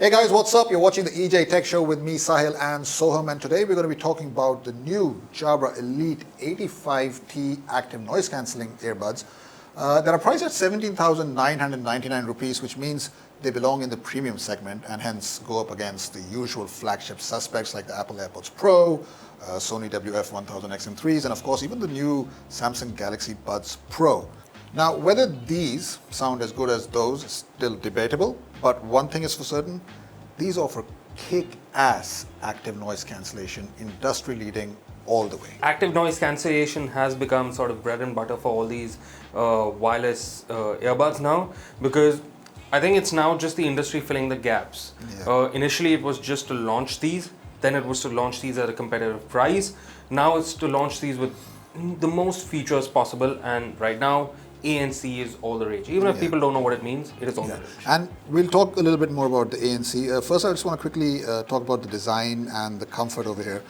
Hey guys, what's up? You're watching the EJ Tech Show with me, Sahil and Soham, and today we're going to be talking about the new Jabra Elite 85T active noise cancelling earbuds that are priced at 17,999 rupees, which means they belong in the premium segment and hence go up against the usual flagship suspects like the Apple AirPods Pro, Sony WF-1000XM3s, and of course even the new Samsung Galaxy Buds Pro. Now, whether these sound as good as those is still debatable, but one thing is for certain, these offer kick-ass active noise cancellation, industry-leading all the way. Active noise cancellation has become sort of bread and butter for all these wireless earbuds now, because I think it's now just the industry filling the gaps. Yeah. Initially, it was just to launch these, then it was to launch these at a competitive price. Now it's to launch these with the most features possible, and right now, ANC is all the rage. Even if people don't know what it means, it is all the rage. And we'll talk a little bit more about the ANC. First, I just want to quickly talk about the design and the comfort over here.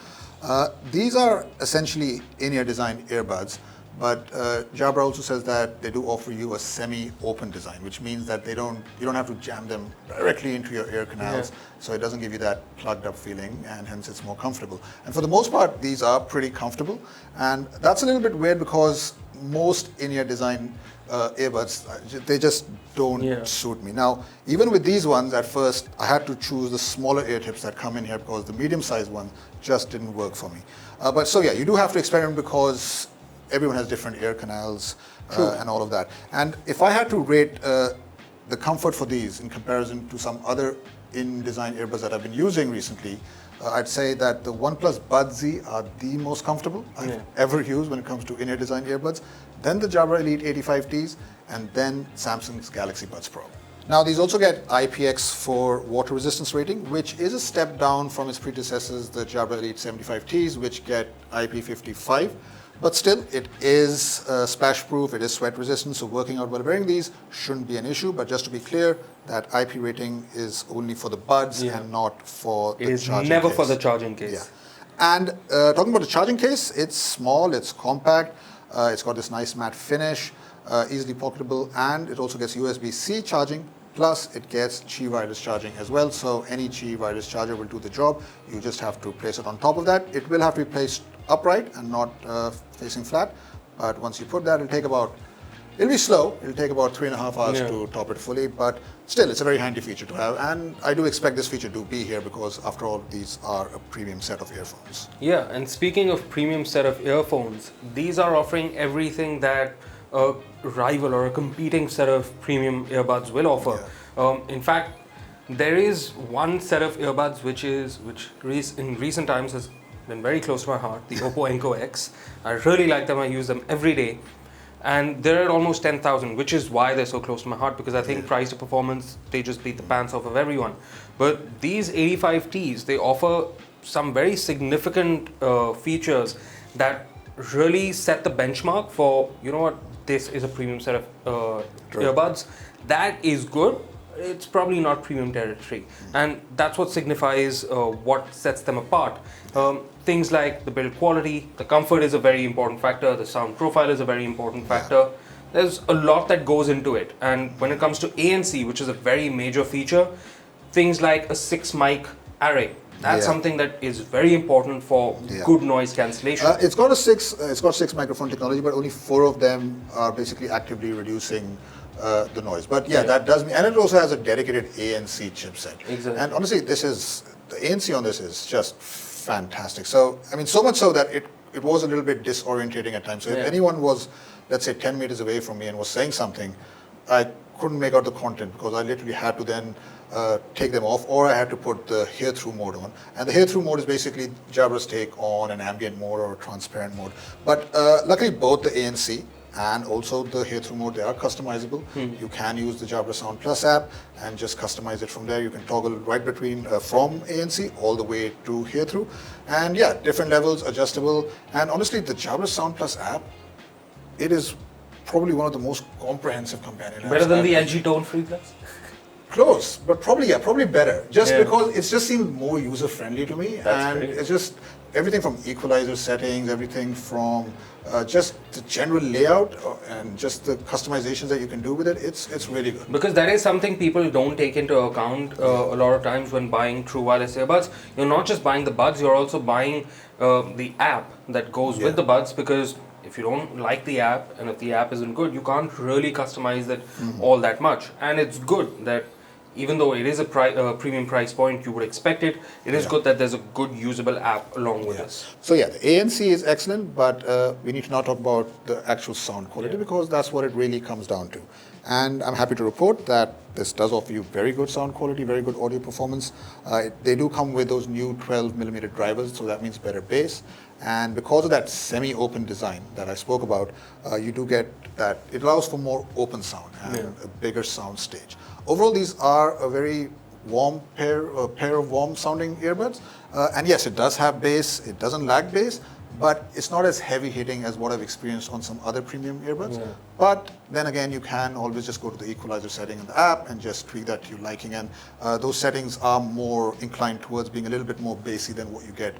These are essentially in-ear design earbuds, but Jabra also says that they do offer you a semi-open design, which means that you don't have to jam them directly into your ear canals, so it doesn't give you that plugged up feeling, and hence it's more comfortable. And for the most part, these are pretty comfortable, and that's a little bit weird because most in-ear design earbuds, they just don't suit me. Now, even with these ones, at first, I had to choose the smaller ear tips that come in here because the medium-sized one just didn't work for me. But so yeah, you do have to experiment because everyone has different ear canals and all of that. And if I had to rate the comfort for these in comparison to some other in-design earbuds that I've been using recently, I'd say that the OnePlus Budsy are the most comfortable I've ever used when it comes to in-ear design earbuds, then the Jabra Elite 85Ts, and then Samsung's Galaxy Buds Pro. Now, these also get IPX4 water resistance rating, which is a step down from its predecessors, the Jabra Elite 75Ts, which get IP55. But still, it is splash-proof, it is sweat-resistant, so working out while wearing these shouldn't be an issue. But just to be clear, that IP rating is only for the buds and not for the charging case. It is never for the charging case. Yeah. And talking about the charging case, it's small, it's compact, it's got this nice matte finish, easily pocketable, and it also gets USB-C charging. Plus, it gets Qi wireless charging as well, so any Qi wireless charger will do the job. You just have to place it on top of that. It will have to be placed upright and not facing flat, but once you put that, it'll be slow. It'll take about 3.5 hours to top it fully, but still, it's a very handy feature to have, and I do expect this feature to be here because, after all, these are a premium set of earphones. Yeah, and speaking of premium set of earphones, these are offering everything that a rival or a competing set of premium earbuds will offer. In fact, there is one set of earbuds which in recent times has been very close to my heart, the Oppo Enco X. I really like them, I use them every day. And they're at almost 10,000, which is why they're so close to my heart, because I think price to performance, they just beat the pants off of everyone. But these 85Ts, they offer some very significant features that really set the benchmark for, you know what, this is a premium set of earbuds. That is good. It's probably not premium territory. And that's what signifies what sets them apart. Things like the build quality, the comfort is a very important factor, the sound profile is a very important factor. There's a lot that goes into it. And when it comes to ANC, which is a very major feature, things like a 6-mic array. That's something that is very important for good noise cancellation. It's got 6 microphone technology, but only 4 of them are basically actively reducing the noise. But that does mean, and it also has a dedicated ANC chipset. Exactly. And honestly, the ANC on this is just fantastic. So, I mean, so much so that it was a little bit disorientating at times. So if anyone was, let's say, 10 meters away from me and was saying something, I couldn't make out the content because I literally had to then take them off, or I had to put the hear-through mode on. And the hear-through mode is basically Jabra's take on an ambient mode or a transparent mode. But luckily, both the ANC and also the hear-through mode, they are customizable. You can use the Jabra Sound Plus app and just customize it from there. You can toggle right between from ANC all the way to hear-through. And different levels, adjustable. And honestly, the Jabra Sound Plus app, it is probably one of the most comprehensive companion apps. Better than the LG Tone Free Plus? Close, but probably better. Just Yeah. because it's just seemed more user friendly to me, That's and great. it's just everything from equalizer settings, everything from just the general layout and just the customizations that you can do with it. It's really good. Because that is something people don't take into account a lot of times when buying true wireless earbuds. You're not just buying the buds, you're also buying the app that goes with the buds, because if you don't like the app and if the app isn't good, you can't really customize it all that much. And it's good that even though it is a premium price point, you would expect it, it is good that there's a good usable app along with this. So yeah, the ANC is excellent, but we need to now talk about the actual sound quality because that's what it really comes down to. And I'm happy to report that this does offer you very good sound quality, very good audio performance. They do come with those new 12mm drivers, so that means better bass. And because of that semi-open design that I spoke about, you do get that it allows for more open sound and a bigger sound stage. Overall, these are a very warm pair of warm sounding earbuds. And yes, it does have bass, it doesn't lack bass, but it's not as heavy hitting as what I've experienced on some other premium earbuds. But then again, you can always just go to the equalizer setting in the app and just tweak that to your liking. And those settings are more inclined towards being a little bit more bassy than what you get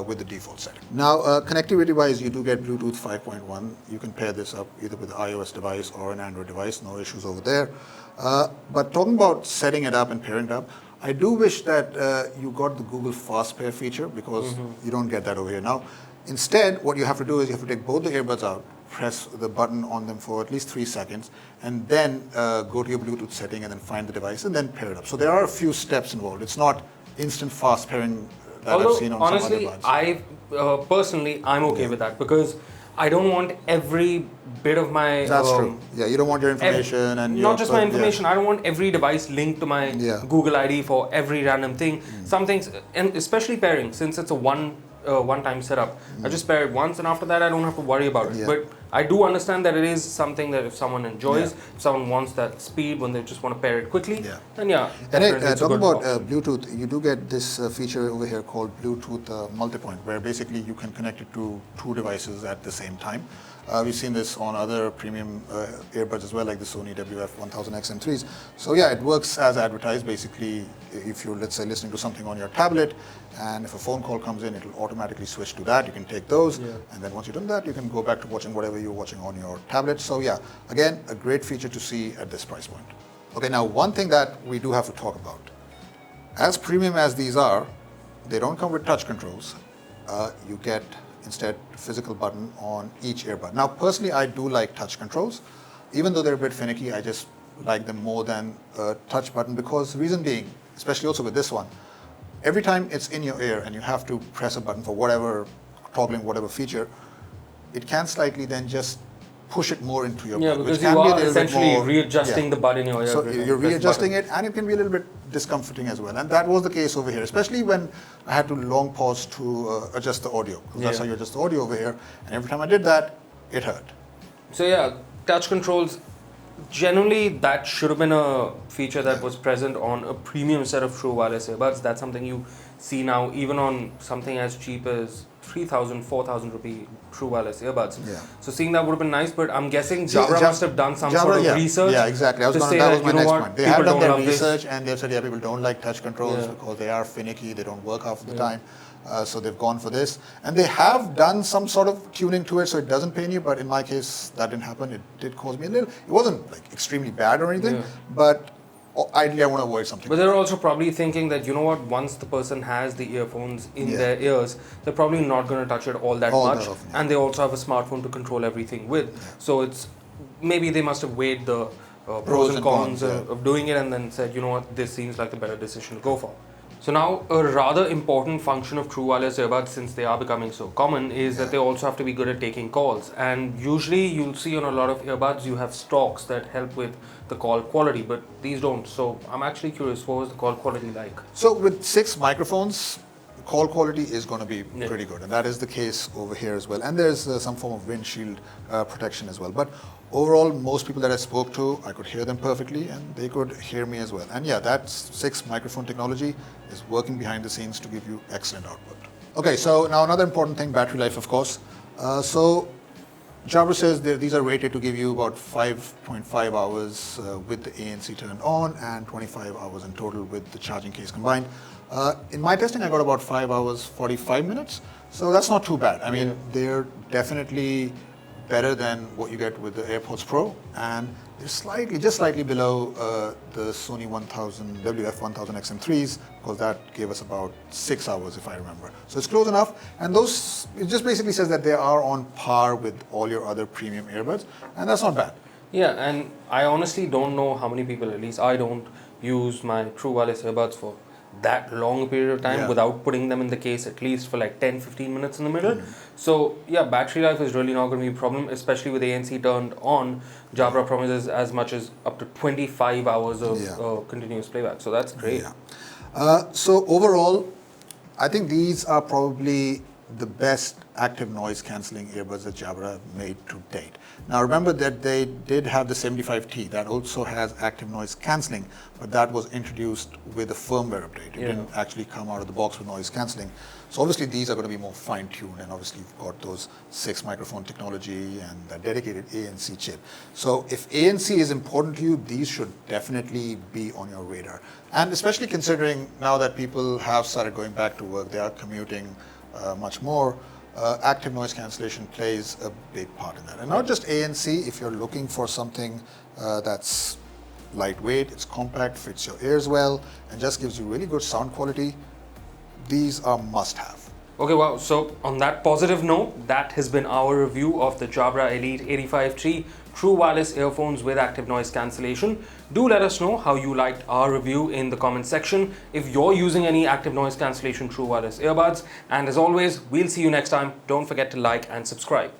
with the default setting. Now, connectivity wise, you do get Bluetooth 5.1. You can pair this up either with an iOS device or an Android device, no issues over there. But talking about setting it up and pairing it up, I do wish that you got the Google Fast Pair feature because you don't get that over here. Now, instead, what you have to do is you have to take both the earbuds out, press the button on them for at least 3 seconds, and then go to your Bluetooth setting and then find the device and then pair it up. So there are a few steps involved. It's not instant fast pairing that Although, I've seen on honestly, some other buds. Personally, I'm okay with that because I don't want every bit of my... That's true. Yeah, you don't want your information and not just my information. I don't want every device linked to my Google ID for every random thing. Some things, and especially pairing, since it's a one-time setup. I just pair it once, and after that, I don't have to worry about it. But I do understand that it is something that if someone enjoys, if someone wants that speed when they just want to pair it quickly, then And hey, talking about Bluetooth, you do get this feature over here called Bluetooth multipoint, where basically you can connect it to 2 devices at the same time. We've seen this on other premium earbuds as well, like the Sony WF-1000X M3s. So yeah, it works as advertised. Basically, if you're, let's say, listening to something on your tablet, and if a phone call comes in, it'll automatically switch to that. You can take those, and then once you've done that, you can go back to watching whatever you're watching on your tablet. So yeah, again, a great feature to see at this price point. Okay, now one thing that we do have to talk about. As premium as these are, they don't come with touch controls. You get instead physical button on each earbud. Now personally, I do like touch controls. Even though they're a bit finicky, I just like them more than a touch button because the reason being, especially also with this one, every time it's in your ear and you have to press a button for whatever, toggling whatever feature, it can slightly then just push it more into your bud, because which can you be a are little bit essentially more, readjusting the bud in your ear. So you're readjusting it, and it can be a little bit discomforting as well. And that was the case over here, especially when I had to long pause to adjust the audio. Because that's how you adjust the audio over here. And every time I did that, it hurt. So yeah, touch controls, generally that should have been a feature that was present on a premium set of true wireless earbuds. That's something you see now even on something as cheap as 3,000, 4,000 rupee true wireless earbuds. So seeing that would have been nice, but I'm guessing Jabra must have done some sort of research. Yeah, exactly. That was my next point. They have done their research and they've said, yeah, people don't like touch controls because they are finicky, they don't work half of the time. So they've gone for this. And they have done some sort of tuning to it so it doesn't pain you, but in my case, that didn't happen. It did cause me a little, it wasn't like extremely bad or anything, but ideally I want to avoid something. But they're also probably thinking that, you know what, once the person has the earphones in their ears, they're probably not going to touch it all that much. And they also have a smartphone to control everything with. So it's, maybe they must have weighed the pros and cons of doing it and then said, you know what, this seems like the better decision to go for. So now a rather important function of true wireless earbuds, since they are becoming so common, is that they also have to be good at taking calls. And usually you'll see on a lot of earbuds you have stalks that help with the call quality, but these don't. So I'm actually curious, what was the call quality like? So with 6 microphones, call quality is going to be pretty good, and that is the case over here as well. And there's some form of windshield protection as well. But overall, most people that I spoke to, I could hear them perfectly, and they could hear me as well. And yeah, that 6 microphone technology is working behind the scenes to give you excellent output. Okay, so now another important thing, battery life, of course. So Jabra says these are rated to give you about 5.5 hours with the ANC turned on and 25 hours in total with the charging case combined. In my testing, I got about 5 hours, 45 minutes. So that's not too bad. I mean, they're definitely better than what you get with the AirPods Pro, and they're just slightly below the Sony 1000 WF-1000 XM3s, because that gave us about 6 hours, if I remember. So it's close enough, and it just basically says that they are on par with all your other premium earbuds, and that's not bad. Yeah, and I honestly don't know how many people, at least I don't, use my true wireless earbuds for that long period of time without putting them in the case at least for like 10-15 minutes in the middle. So yeah, battery life is really not going to be a problem, especially with ANC turned on. Jabra promises as much as up to 25 hours of continuous playback, so that's great. So overall, I think these are probably the best active noise cancelling earbuds that Jabra have made to date. Now remember that they did have the 75T that also has active noise cancelling, but that was introduced with a firmware update. It didn't actually come out of the box with noise cancelling. So obviously these are going to be more fine-tuned, and obviously you've got those 6 microphone technology and that dedicated ANC chip. So if ANC is important to you, these should definitely be on your radar. And especially considering now that people have started going back to work, they are commuting much more, active noise cancellation plays a big part in that. And not just ANC, if you're looking for something that's lightweight, it's compact, fits your ears well, and just gives you really good sound quality, these are must-have. Okay, wow. So on that positive note, that has been our review of the Jabra Elite 85T true wireless earphones with active noise cancellation. Do let us know how you liked our review in the comment section, if you're using any active noise cancellation true wireless earbuds. And as always, we'll see you next time. Don't forget to like and subscribe.